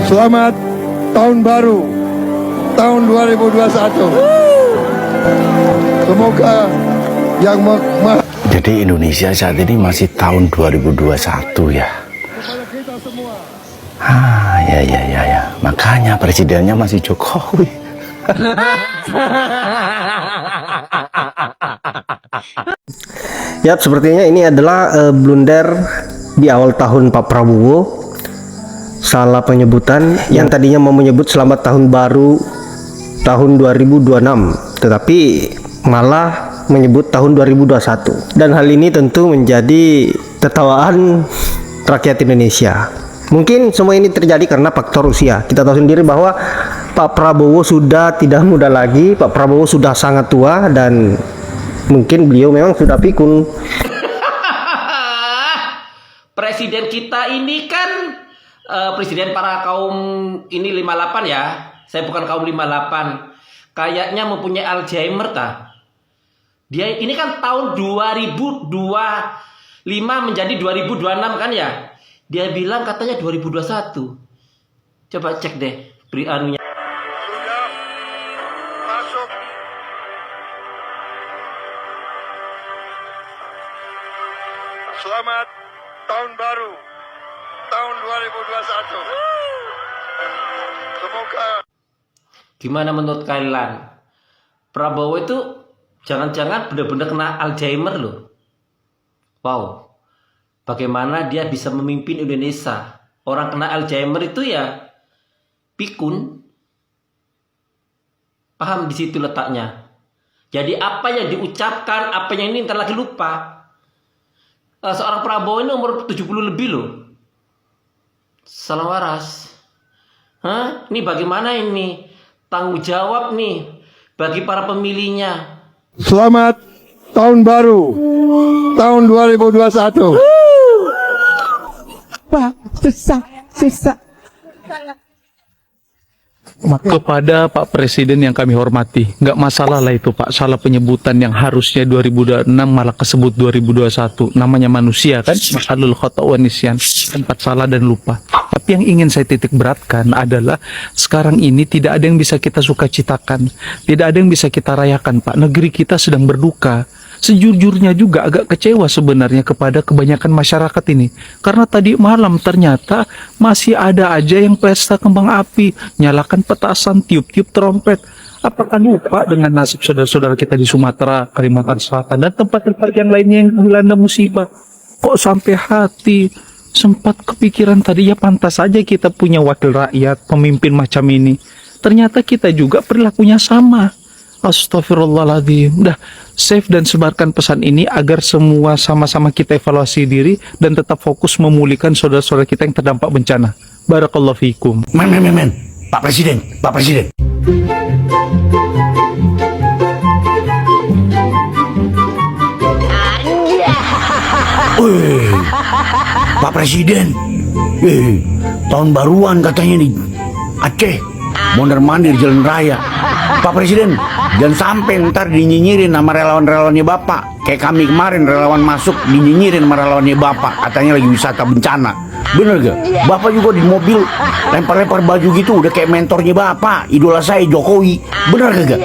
Selamat tahun baru, tahun 2021. Semoga yang Jadi Indonesia saat ini masih tahun 2021 ya. Ya. Makanya presidennya masih Jokowi. Ya, sepertinya ini adalah blunder di awal tahun Pak Prabowo. Salah penyebutan yang tadinya mau menyebut selamat tahun baru tahun 2026, tetapi malah menyebut tahun 2021. Dan hal ini tentu menjadi tertawaan rakyat Indonesia. Mungkin semua ini terjadi karena faktor usia. Kita tahu sendiri bahwa Pak Prabowo sudah tidak muda lagi, Pak Prabowo sudah sangat tua, dan mungkin beliau memang sudah pikun. Presiden kita ini kan presiden para kaum ini 58 ya. Saya bukan kaum 58. Kayaknya mempunyai Alzheimer ta. Dia ini kan tahun 2025 menjadi 2026 kan ya. Dia bilang katanya 2021. Coba cek deh beri anunya. sudah masuk selamat tahun baru, tahun 2021. Semoga Gimana menurut kalian? Prabowo itu jangan-jangan benar-benar kena Alzheimer loh. Wow. Bagaimana dia bisa memimpin Indonesia? Orang kena Alzheimer itu ya pikun. Paham di situ letaknya. Jadi apa yang diucapkan, apa yang ini ntar lagi lupa. Seorang Prabowo ini umur 70 lebih loh. Salah waras. Ini bagaimana ini? Tanggung jawab nih bagi para pemilihnya. selamat tahun baru, tahun 2021. Pak, susah. Kepada Pak Presiden yang kami hormati, nggak masalah lah itu Pak, salah penyebutan yang harusnya 2026 malah kesebut 2021. Namanya manusia kan, mahalul khata' wa nisyan, tempat salah dan lupa. Tapi yang ingin saya titik beratkan adalah sekarang ini tidak ada yang bisa kita sukacitakan, tidak ada yang bisa kita rayakan Pak. Negeri kita sedang berduka. Sejujurnya juga agak kecewa sebenarnya kepada kebanyakan masyarakat ini. Karena tadi malam ternyata masih ada aja yang pesta kembang api, nyalakan petasan, tiup-tiup trompet. Apakah lupa dengan nasib saudara-saudara kita di Sumatera, Kalimantan Selatan, dan tempat-tempat yang lainnya yang dilanda musibah? Kok sampai hati sempat kepikiran tadi ya pantas saja kita punya wakil rakyat, pemimpin macam ini. Ternyata kita juga perilakunya sama. Astagfirullahaladzim. Udah, save dan sebarkan pesan ini agar semua sama-sama kita evaluasi diri dan tetap fokus memulihkan saudara-saudara kita yang terdampak bencana. Barakallahu fikum. Men. Pak Presiden. Wih, Pak Presiden. Tahun baruan katanya nih. Aceh, mondar-mandir jalan raya. Pak Presiden, jangan sampai ntar dinyinyirin sama relawan-relawannya Bapak. Kayak kami kemarin relawan masuk dinyinyirin sama relawannya Bapak. Katanya lagi wisata bencana. Bener gak? Bapak juga di mobil lempar-lempar baju gitu udah kayak mentornya Bapak, idola saya Jokowi. Bener gak?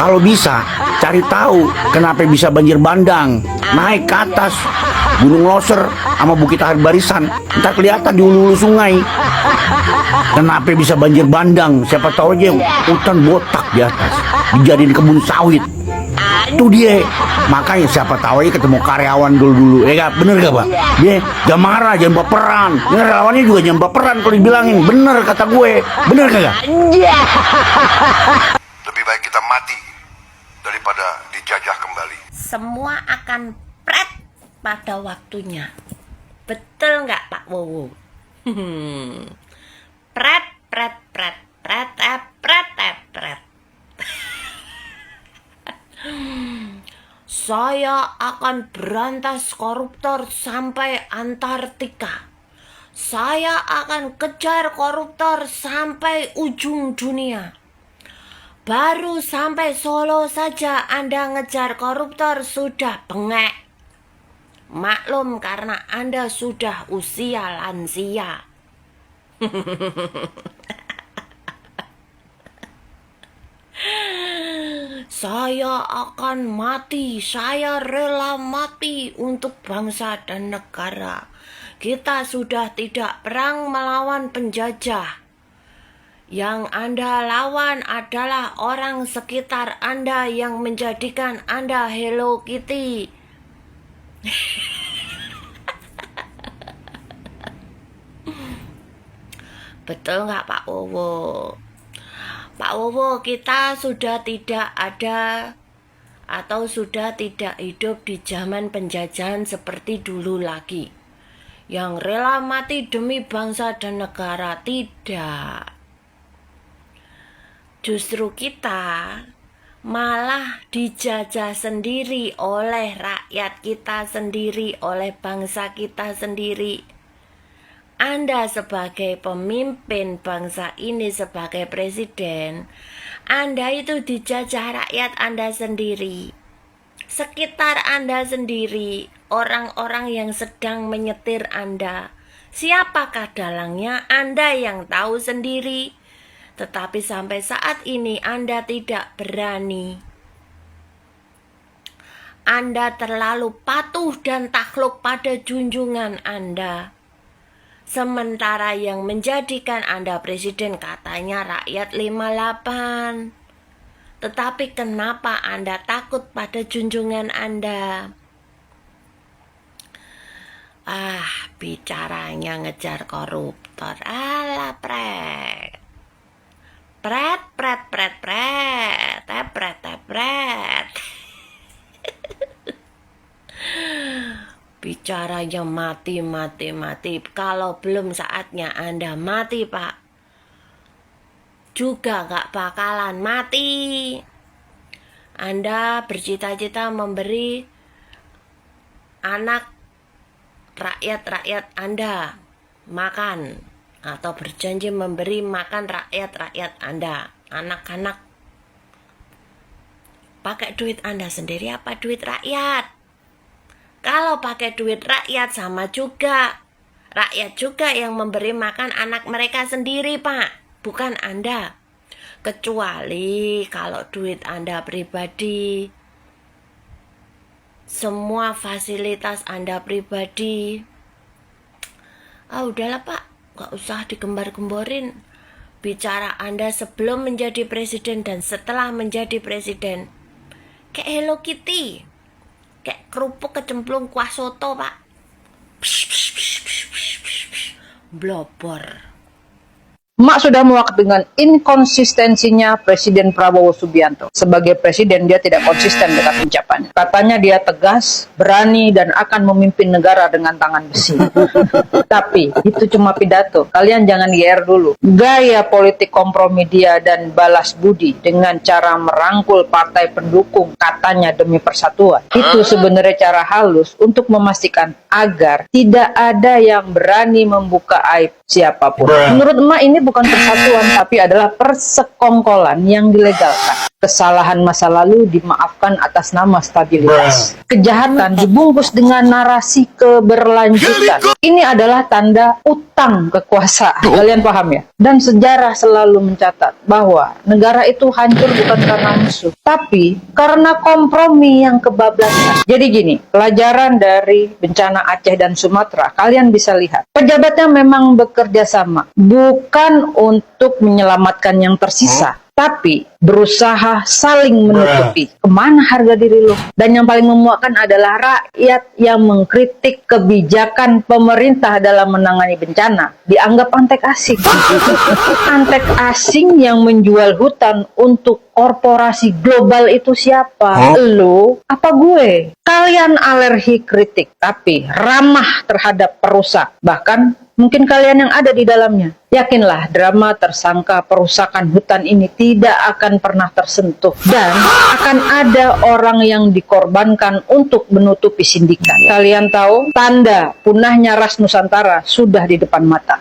Kalau bisa cari tahu kenapa bisa banjir bandang. Naik ke atas Gunung Loser sama Bukit Akhir Barisan, ntar kelihatan di hulu-hulu sungai. Kenapa bisa banjir bandang? Siapa tahu aja hutan botak di atas dijadiin kebun sawit. Itu dia. Makanya siapa tahu aja ketemu karyawan dulu. Ya gak? Bener gak Pak? Dia jangan marah, jangan baperan. Ini relawannya juga jangan baperan kalau dibilangin. Bener kata gue. Bener gak? Lebih baik kita mati daripada dijajah kembali. Semua akan pret pada waktunya. Betul nggak Pak Wowo? Pret. Saya akan berantas koruptor sampai Antartika. Saya akan kejar koruptor sampai ujung dunia. Baru sampai Solo saja Anda ngejar koruptor sudah bengek. Maklum karena Anda sudah usia lansia. Saya akan mati, saya rela mati untuk bangsa dan negara. Kita sudah tidak perang melawan penjajah. Yang Anda lawan adalah orang sekitar Anda yang menjadikan Anda Hello Kitty. Betul nggak Pak Wowo? Pak Wowo, kita sudah tidak ada atau sudah tidak hidup di zaman penjajahan seperti dulu lagi. Yang rela mati demi bangsa dan negara, tidak. Justru kita malah dijajah sendiri oleh rakyat kita sendiri, oleh bangsa kita sendiri. Anda sebagai pemimpin bangsa ini, sebagai presiden, Anda itu dijajah rakyat Anda sendiri, sekitar Anda sendiri, orang-orang yang sedang menyetir Anda. Siapakah dalangnya? Anda yang tahu sendiri. Tetapi sampai saat ini Anda tidak berani. Anda terlalu patuh dan takluk pada junjungan Anda. Sementara yang menjadikan Anda presiden katanya rakyat 58. Tetapi kenapa Anda takut pada junjungan Anda? Bicaranya ngejar koruptor. Alah pret. Pret, pret, pret, pret. Tepret, tepret. Bicaranya mati, mati, mati. Kalau belum saatnya Anda mati, Pak, juga gak bakalan mati. Anda bercita-cita memberi anak rakyat-rakyat Anda makan, atau berjanji memberi makan rakyat-rakyat Anda, anak-anak. Pakai duit Anda sendiri apa duit rakyat? Kalau pakai duit rakyat sama juga. Rakyat juga yang memberi makan anak mereka sendiri, Pak. Bukan Anda. Kecuali kalau duit Anda pribadi. Semua fasilitas Anda pribadi. Udahlah Pak. Gak usah digembar-gemborin. Bicara Anda sebelum menjadi presiden dan setelah menjadi presiden. Kayak Hello Kitty. Kayak kerupuk kecemplung kuah soto, Pak. Blobor. Mak sudah muak dengan inkonsistensinya Presiden Prabowo Subianto. Sebagai presiden, dia tidak konsisten dengan ucapannya. Katanya dia tegas, berani, dan akan memimpin negara dengan tangan besi. Tapi, itu cuma pidato. Kalian jangan GR dulu. Gaya politik kompromi dia dan balas budi dengan cara merangkul partai pendukung katanya demi persatuan. Itu sebenarnya cara halus untuk memastikan agar tidak ada yang berani membuka aib siapapun. Menurut emak ini bukan persatuan, tapi adalah persekongkolan yang dilegalkan. Kesalahan masa lalu dimaafkan atas nama stabilitas. Kejahatan dibungkus dengan narasi keberlanjutan. Ini adalah tanda utang kekuasaan. Kalian paham ya? Dan sejarah selalu mencatat bahwa negara itu hancur bukan karena musuh, tapi karena kompromi yang kebablasan. Jadi gini, pelajaran dari bencana Aceh dan Sumatera, kalian bisa lihat. Pejabatnya memang bekerja sama, bukan untuk menyelamatkan yang tersisa, tapi berusaha saling menutupi. Kemana harga diri lo? Dan yang paling memuakkan adalah rakyat yang mengkritik kebijakan pemerintah dalam menangani bencana dianggap antek asing. Antek asing yang menjual hutan untuk korporasi global itu siapa? Lo apa gue? Kalian alergi kritik, tapi ramah terhadap perusak. Bahkan mungkin kalian yang ada di dalamnya. Yakinlah, drama tersangka perusakan hutan ini tidak akan pernah tersentuh. Dan akan ada orang yang dikorbankan untuk menutupi sindikat. Kalian tahu, tanda punahnya ras Nusantara sudah di depan mata.